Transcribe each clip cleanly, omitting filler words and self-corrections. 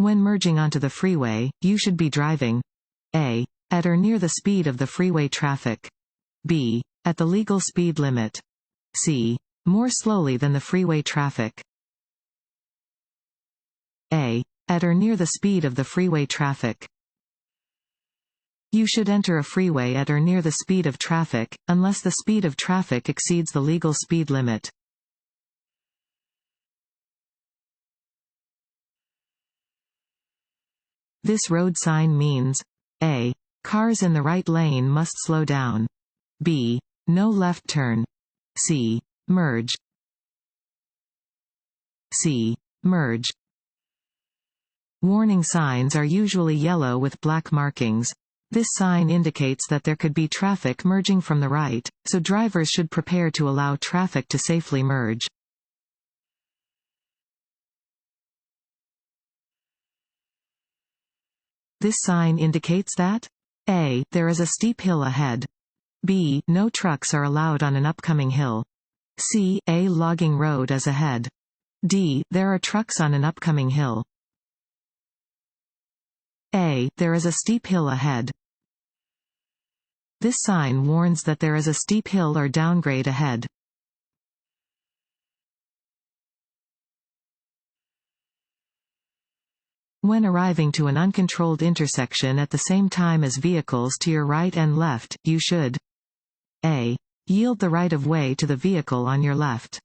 When merging onto the freeway, you should be driving A. At or near the speed of the freeway traffic. B. At the legal speed limit. C. More slowly than the freeway traffic. A. At or near the speed of the freeway traffic. You should enter a freeway at or near the speed of traffic, unless the speed of traffic exceeds the legal speed limit. This road sign means A. Cars in the right lane must slow down. B. No left turn. C. Merge. C. Merge. Warning signs are usually yellow with black markings. This sign indicates that there could be traffic merging from the right, so drivers should prepare to allow traffic to safely merge. This sign indicates that A. There is a steep hill ahead. B. No trucks are allowed on an upcoming hill. C. A logging road is ahead. D. There are trucks on an upcoming hill. A. There is a steep hill ahead. This sign warns that there is a steep hill or downgrade ahead. When arriving to an uncontrolled intersection at the same time as vehicles to your right and left, you should A. Yield the right-of-way to the vehicle on your left.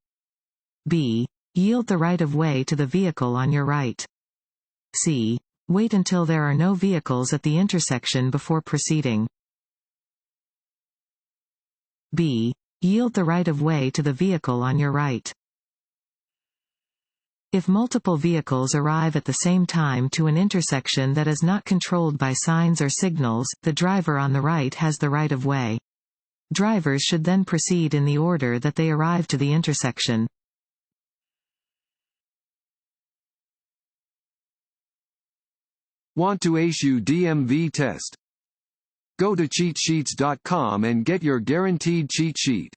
B. Yield the right-of-way to the vehicle on your right. C. Wait until there are no vehicles at the intersection before proceeding. B. Yield the right-of-way to the vehicle on your right. If multiple vehicles arrive at the same time to an intersection that is not controlled by signs or signals, the driver on the right has the right-of-way. Drivers should then proceed in the order that they arrive to the intersection. Want to ace your DMV test? Go to cheatsheets.com and get your guaranteed cheat sheet.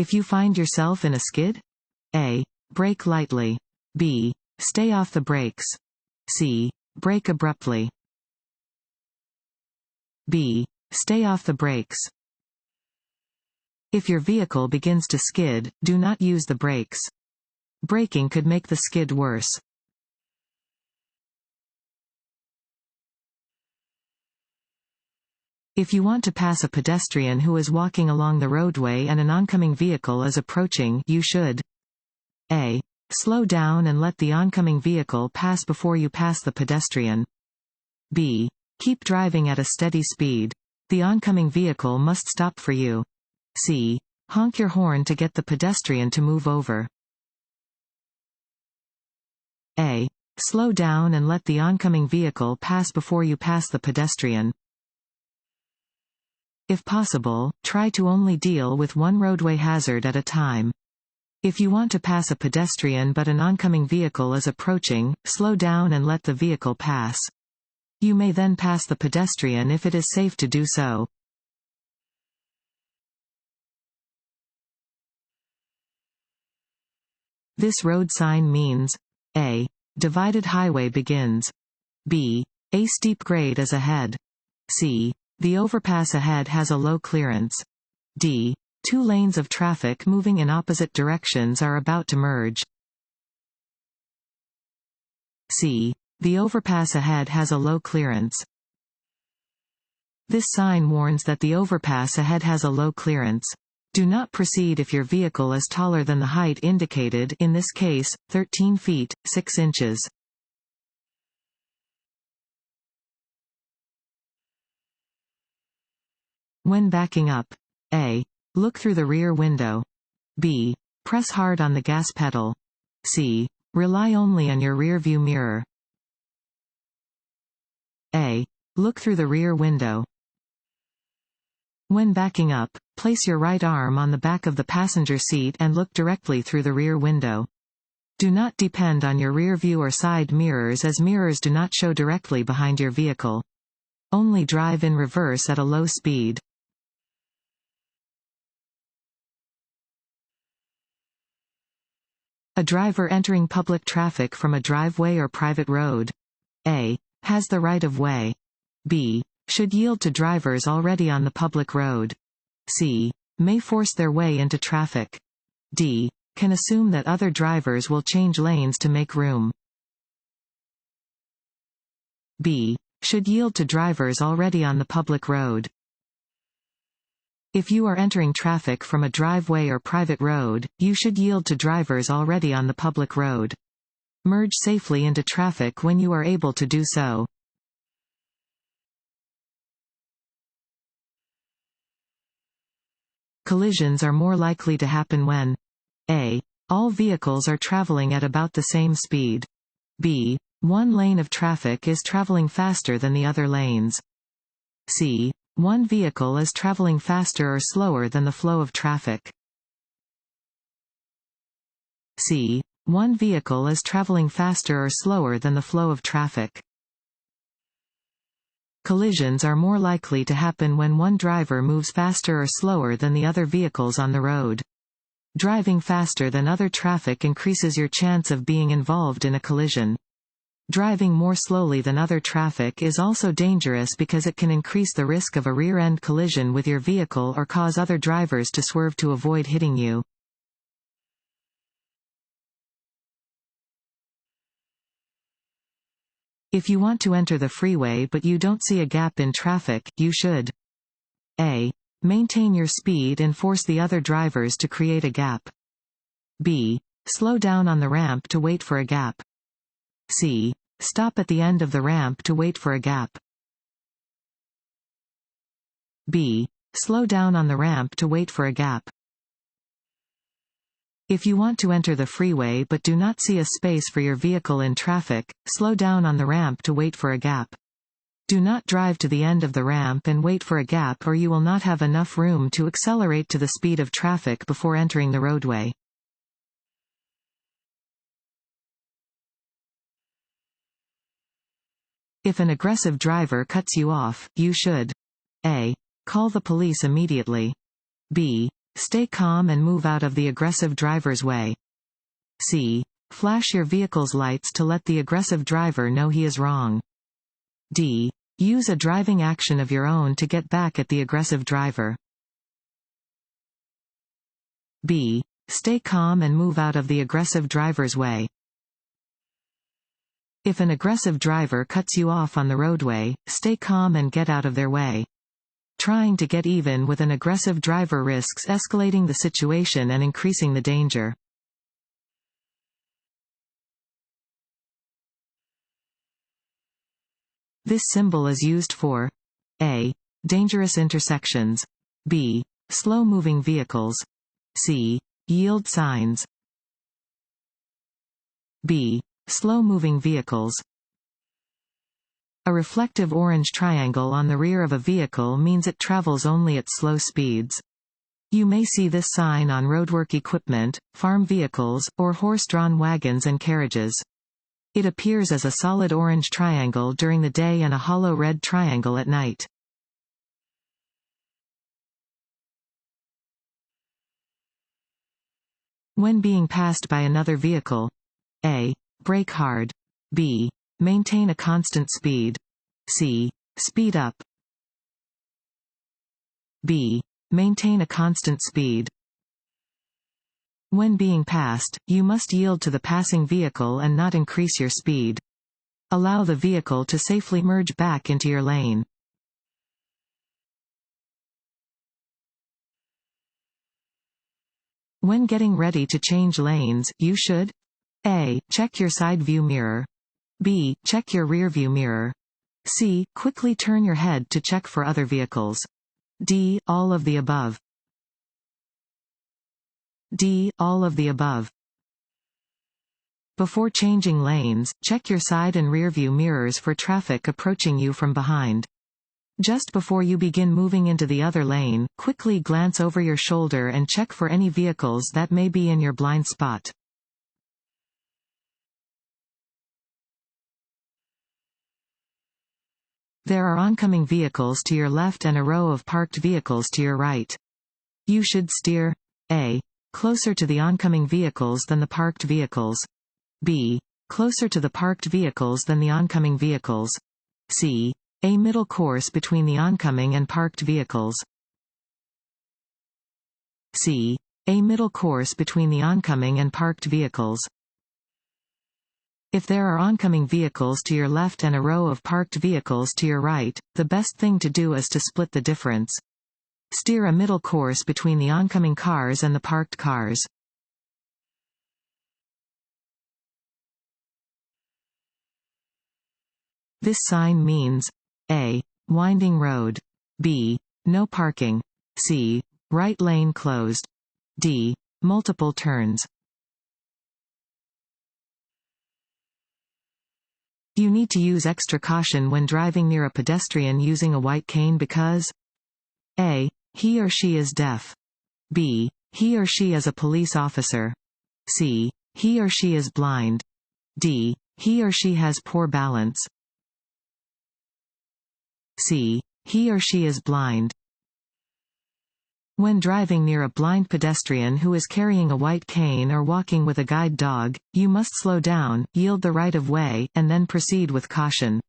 If you find yourself in a skid, A. Brake lightly. B. Stay off the brakes. C. Brake abruptly. B. Stay off the brakes. If your vehicle begins to skid, do not use the brakes. Braking could make the skid worse. If you want to pass a pedestrian who is walking along the roadway and an oncoming vehicle is approaching, you should A. Slow down and let the oncoming vehicle pass before you pass the pedestrian. B. Keep driving at a steady speed. The oncoming vehicle must stop for you. C. Honk your horn to get the pedestrian to move over. A. Slow down and let the oncoming vehicle pass before you pass the pedestrian. If possible, try to only deal with one roadway hazard at a time. If you want to pass a pedestrian but an oncoming vehicle is approaching, slow down and let the vehicle pass. You may then pass the pedestrian if it is safe to do so. This road sign means A. Divided highway begins. B. A steep grade is ahead. C. The overpass ahead has a low clearance. D. Two lanes of traffic moving in opposite directions are about to merge. C. The overpass ahead has a low clearance. This sign warns that the overpass ahead has a low clearance. Do not proceed if your vehicle is taller than the height indicated, in this case, 13 feet, 6 inches. When backing up, A. Look through the rear window. B. Press hard on the gas pedal. C. Rely only on your rear view mirror. A. Look through the rear window. When backing up, place your right arm on the back of the passenger seat and look directly through the rear window. Do not depend on your rear view or side mirrors, as mirrors do not show directly behind your vehicle. Only drive in reverse at a low speed. A driver entering public traffic from a driveway or private road. A. Has the right of way. B. Should yield to drivers already on the public road. C. May force their way into traffic. D. Can assume that other drivers will change lanes to make room. B. Should yield to drivers already on the public road. If you are entering traffic from a driveway or private road, you should yield to drivers already on the public road. Merge safely into traffic when you are able to do so. Collisions are more likely to happen when A. All vehicles are traveling at about the same speed. B. One lane of traffic is traveling faster than the other lanes. C. One vehicle is traveling faster or slower than the flow of traffic. C. One vehicle is traveling faster or slower than the flow of traffic. Collisions are more likely to happen when one driver moves faster or slower than the other vehicles on the road. Driving faster than other traffic increases your chance of being involved in a collision. Driving more slowly than other traffic is also dangerous because it can increase the risk of a rear-end collision with your vehicle or cause other drivers to swerve to avoid hitting you. If you want to enter the freeway but you don't see a gap in traffic, you should A. Maintain your speed and force the other drivers to create a gap. B. Slow down on the ramp to wait for a gap. C. Stop at the end of the ramp to wait for a gap. B. Slow down on the ramp to wait for a gap. If you want to enter the freeway but do not see a space for your vehicle in traffic, slow down on the ramp to wait for a gap. Do not drive to the end of the ramp and wait for a gap, or you will not have enough room to accelerate to the speed of traffic before entering the roadway. If an aggressive driver cuts you off, you should A. Call the police immediately. B. Stay calm and move out of the aggressive driver's way. C. Flash your vehicle's lights to let the aggressive driver know he is wrong. D. Use a driving action of your own to get back at the aggressive driver. B. Stay calm and move out of the aggressive driver's way. If an aggressive driver cuts you off on the roadway, stay calm and get out of their way. Trying to get even with an aggressive driver risks escalating the situation and increasing the danger. This symbol is used for A. Dangerous intersections. B. Slow-moving vehicles. C. Yield signs. B. Slow-moving vehicles. A reflective orange triangle on the rear of a vehicle means it travels only at slow speeds. You may see this sign on roadwork equipment, farm vehicles, or horse-drawn wagons and carriages. It appears as a solid orange triangle during the day and a hollow red triangle at night. When being passed by another vehicle. A. Brake hard. B. Maintain a constant speed. C. Speed up. B. Maintain a constant speed. When being passed, you must yield to the passing vehicle and not increase your speed. Allow the vehicle to safely merge back into your lane. When getting ready to change lanes, you should A. Check your side view mirror. B. Check your rear view mirror. C. Quickly turn your head to check for other vehicles. D. All of the above. D. All of the above. Before changing lanes, check your side and rear view mirrors for traffic approaching you from behind. Just before you begin moving into the other lane, quickly glance over your shoulder and check for any vehicles that may be in your blind spot. There are oncoming vehicles to your left and a row of parked vehicles to your right. You should steer A. Closer to the oncoming vehicles than the parked vehicles. B. Closer to the parked vehicles than the oncoming vehicles. C. A middle course between the oncoming and parked vehicles. C. A middle course between the oncoming and parked vehicles. If there are oncoming vehicles to your left and a row of parked vehicles to your right, the best thing to do is to split the difference. Steer a middle course between the oncoming cars and the parked cars. This sign means A. Winding road. B. No parking. C. Right lane closed. D. Multiple turns. You need to use extra caution when driving near a pedestrian using a white cane because A. He or she is deaf. B. He or she is a police officer. C. He or she is blind. D. He or she has poor balance. C. He or she is blind. When driving near a blind pedestrian who is carrying a white cane or walking with a guide dog, you must slow down, yield the right of way, and then proceed with caution.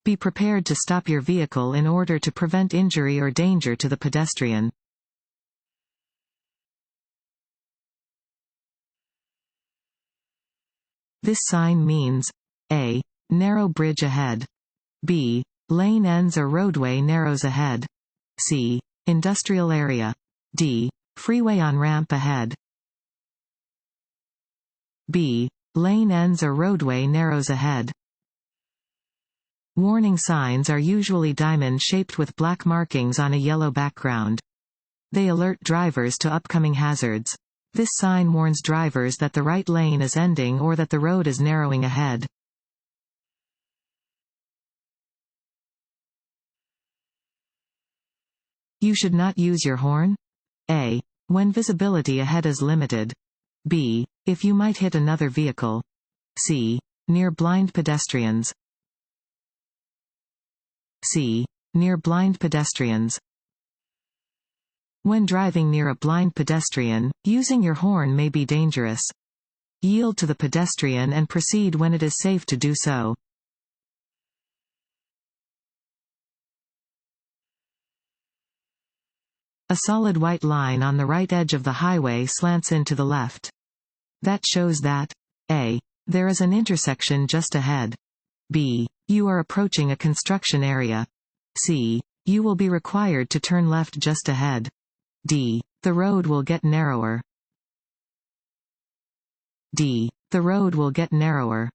Be prepared to stop your vehicle in order to prevent injury or danger to the pedestrian. This sign means A. Narrow bridge ahead. B. Lane ends or roadway narrows ahead. C. Industrial area. D. Freeway on ramp ahead. B. Lane ends or roadway narrows ahead. Warning signs are usually diamond-shaped with black markings on a yellow background. They alert drivers to upcoming hazards. This sign warns drivers that the right lane is ending or that the road is narrowing ahead. You should not use your horn. A. When visibility ahead is limited. B. If you might hit another vehicle. C. Near blind pedestrians. C. Near blind pedestrians. When driving near a blind pedestrian, using your horn may be dangerous. Yield to the pedestrian and proceed when it is safe to do so. A solid white line on the right edge of the highway slants in to the left. That shows that A. There is an intersection just ahead. B. You are approaching a construction area. C. You will be required to turn left just ahead. D. The road will get narrower. D. The road will get narrower.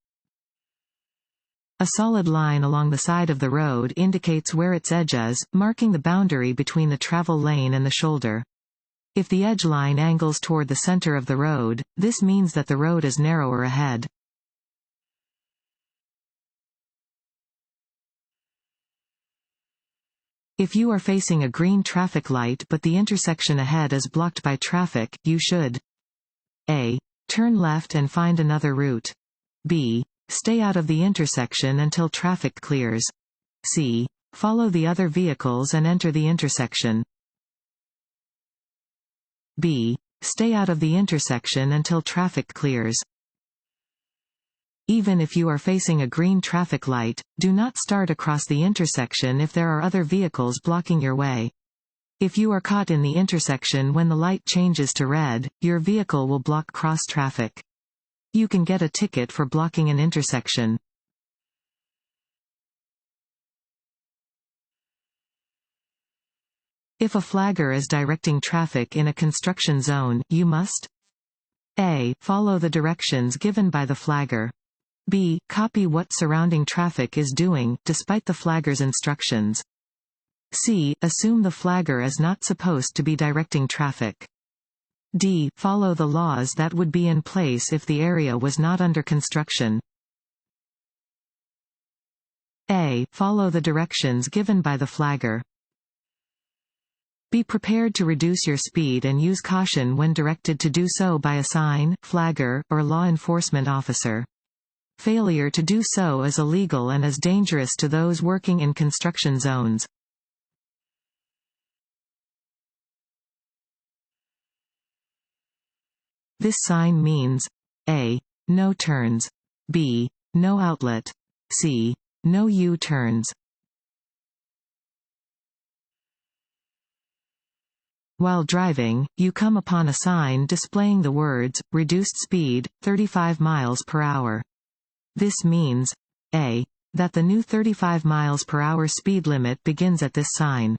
A solid line along the side of the road indicates where its edge is, marking the boundary between the travel lane and the shoulder. If the edge line angles toward the center of the road, this means that the road is narrower ahead. If you are facing a green traffic light but the intersection ahead is blocked by traffic, you should A. Turn left and find another route. B. Stay out of the intersection until traffic clears. C. Follow the other vehicles and enter the intersection. B. Stay out of the intersection until traffic clears. Even if you are facing a green traffic light, do not start across the intersection if there are other vehicles blocking your way. If you are caught in the intersection when the light changes to red, your vehicle will block cross traffic. You can get a ticket for blocking an intersection. If a flagger is directing traffic in a construction zone, you must A. Follow the directions given by the flagger. B. Copy what surrounding traffic is doing, despite the flagger's instructions. C. Assume the flagger is not supposed to be directing traffic. D. Follow the laws that would be in place if the area was not under construction. A. Follow the directions given by the flagger. Be prepared to reduce your speed and use caution when directed to do so by a sign, flagger, or law enforcement officer. Failure to do so is illegal and is dangerous to those working in construction zones. This sign means A. No turns. B. No outlet. C. No U-turns. While driving, you come upon a sign displaying the words, reduced speed, 35 miles per hour. This means A. That the new 35 miles per hour speed limit begins at this sign.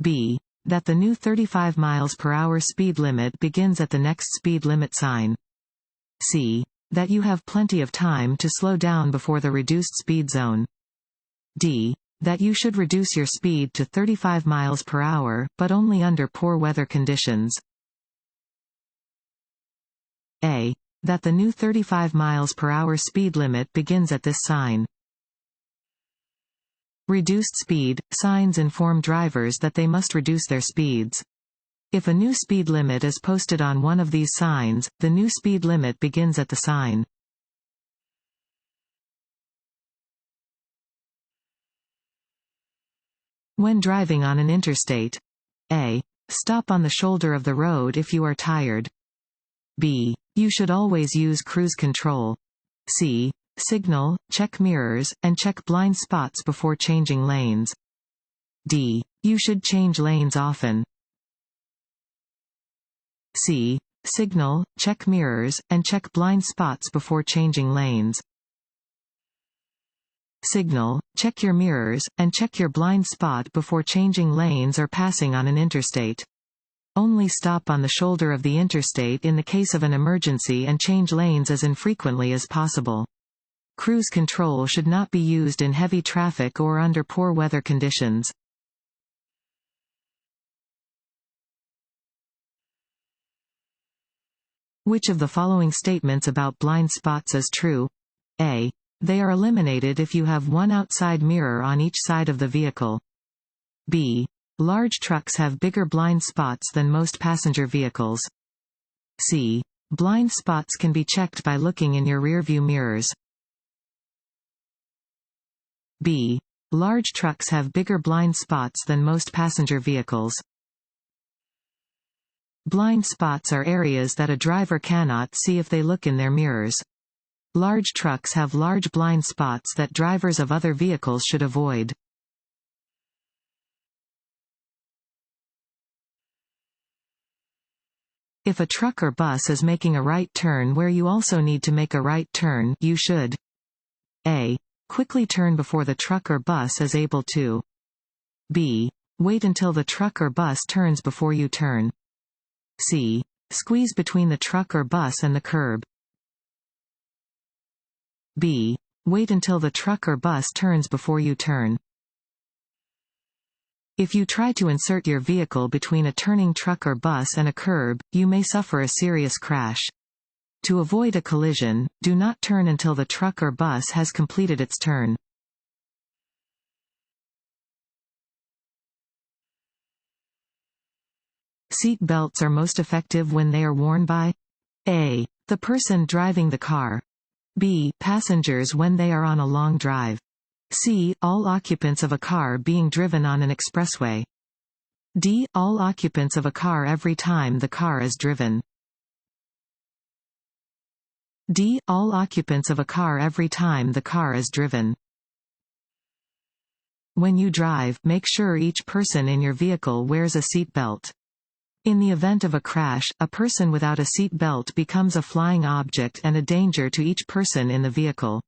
B. That the new 35 miles per hour speed limit begins at the next speed limit sign. C. That you have plenty of time to slow down before the reduced speed zone. D. That you should reduce your speed to 35 miles per hour, but only under poor weather conditions. A. That the new 35 miles per hour speed limit begins at this sign. Reduced speed signs inform drivers that they must reduce their speeds. If a new speed limit is posted on one of these signs, the new speed limit begins at the sign. When driving on an interstate. A. Stop on the shoulder of the road if you are tired. B. You should always use cruise control. C. Signal, check mirrors, and check blind spots before changing lanes. D. You should change lanes often. C. Signal, check mirrors, and check blind spots before changing lanes. Signal, check your mirrors, and check your blind spot before changing lanes or passing on an interstate. Only stop on the shoulder of the interstate in the case of an emergency and change lanes as infrequently as possible. Cruise control should not be used in heavy traffic or under poor weather conditions. Which of the following statements about blind spots is true? A. They are eliminated if you have one outside mirror on each side of the vehicle. B. Large trucks have bigger blind spots than most passenger vehicles. C. Blind spots can be checked by looking in your rearview mirrors. B. Large trucks have bigger blind spots than most passenger vehicles. Blind spots are areas that a driver cannot see if they look in their mirrors. Large trucks have large blind spots that drivers of other vehicles should avoid. If a truck or bus is making a right turn where you also need to make a right turn, you should A. Quickly turn before the truck or bus is able to. B. Wait until the truck or bus turns before you turn. C. Squeeze between the truck or bus and the curb. B. Wait until the truck or bus turns before you turn. If you try to insert your vehicle between a turning truck or bus and a curb, you may suffer a serious crash. To avoid a collision, do not turn until the truck or bus has completed its turn. Seat belts are most effective when they are worn by A. The person driving the car. B. Passengers when they are on a long drive. C. All occupants of a car being driven on an expressway. D. All occupants of a car every time the car is driven. D. All occupants of a car every time the car is driven. When you drive, make sure each person in your vehicle wears a seat belt. In the event of a crash, a person without a seat belt becomes a flying object and a danger to each person in the vehicle.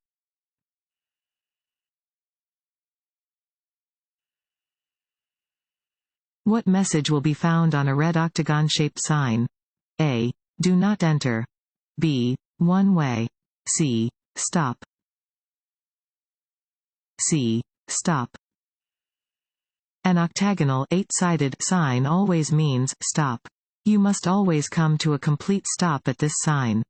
What message will be found on a red octagon-shaped sign? A. Do not enter. B. One way. C. Stop. C. Stop. An octagonal, 8-sided sign always means stop. You must always come to a complete stop at this sign.